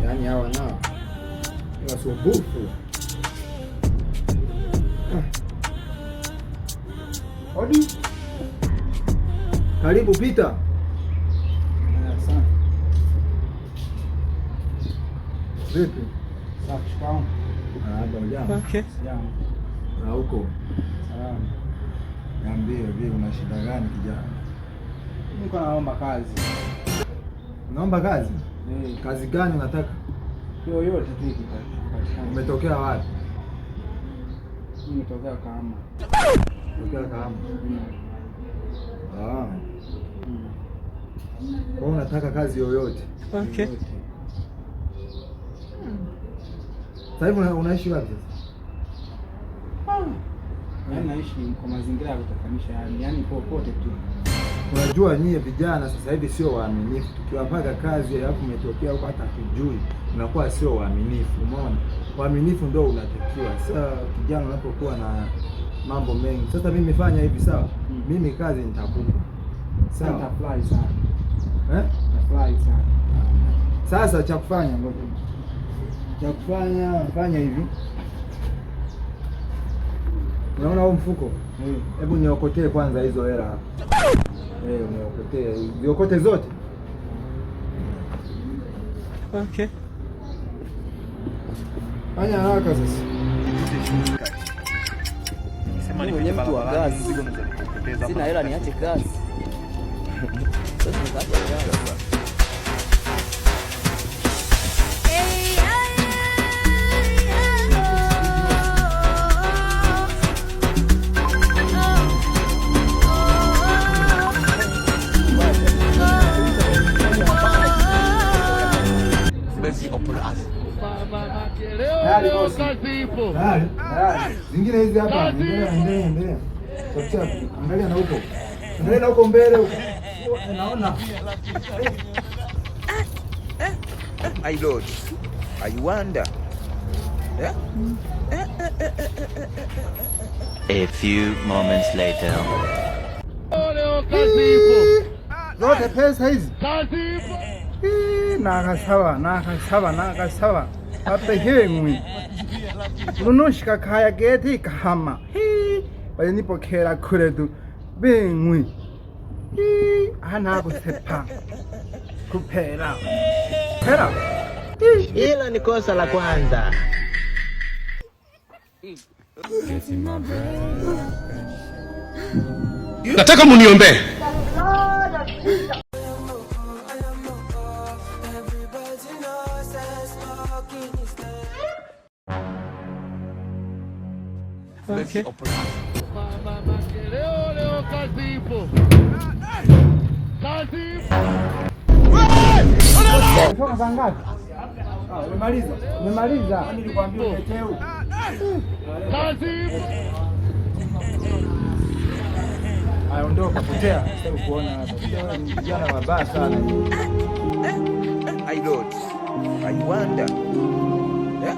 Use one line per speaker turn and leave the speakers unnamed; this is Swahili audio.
Yani hawa nao ni wasumbufu. Odi. Karibu pita.
Asante.
Vipi?
Safi shikamoo.
Jambo.
Okay.
Jambo.
Na huko?
Salama.
Niambie, vipi, una shida gani kijana?
Niko naomba kazi.
Unaomba kazi? Kazi gani unataka?
Yoyote tu ikipatikana.
Umetokea wapi?
Mimi nimetokea Kahama.
Tokea Kahama. Kwa unataka kazi yoyote?
Okay.
Sasa hivi unaishi wapi sasa?
Yaani naishi kwa mazingira ya kutatanisha, yaani popote tu.
Unajua nyie vijana sasa hivi sio waaminifu. Tukiwapaka kazi alafu umetokea huko hata tujui, unakuwa sio waaminifu. Umeona? Waaminifu ndio unatakiwa. Sasa kijana unapokuwa na mambo mengi. Sasa mimi fanya hivi sawa? Mimi kazi nitakupa. Sawa?
Nitafly sana.
Nitafly
sana.
Sasa cha kufanya ngoja. Cha kufanya fanya hivi. Unaona huo mfuko? Hebu niokotee kwanza hizo hela hapa. Niokotee. Niokote zote.
Okay.
Fanya haraka sasa.
Sema ni kwenye barabara mzigo unaweza kupoteza.
Sina hela niache kazi. Sasa nikaacha kazi.
Zingine hizi hapa. Endelea. Angalia na huko. Angalia na huko mbele huko. Naona.
My lord, I wonder. Yeah?
A few moments later.
Zote pesa hizi. Nakasawa. Apehemwi. Lunushika kaya geti Kahama. Bali nipo kera kule tu. Bengwi. Ana kusepa. Kupera. Pera.
Hilo ni kosa la kwanza.
Nataka muniombe.
Okay.
Nimemaliza. Nilikwambia uletee huko. Aondoka potea. Sasa kuona hapa. Vijana wabaya sana.
My lord, I wonder. Yeah?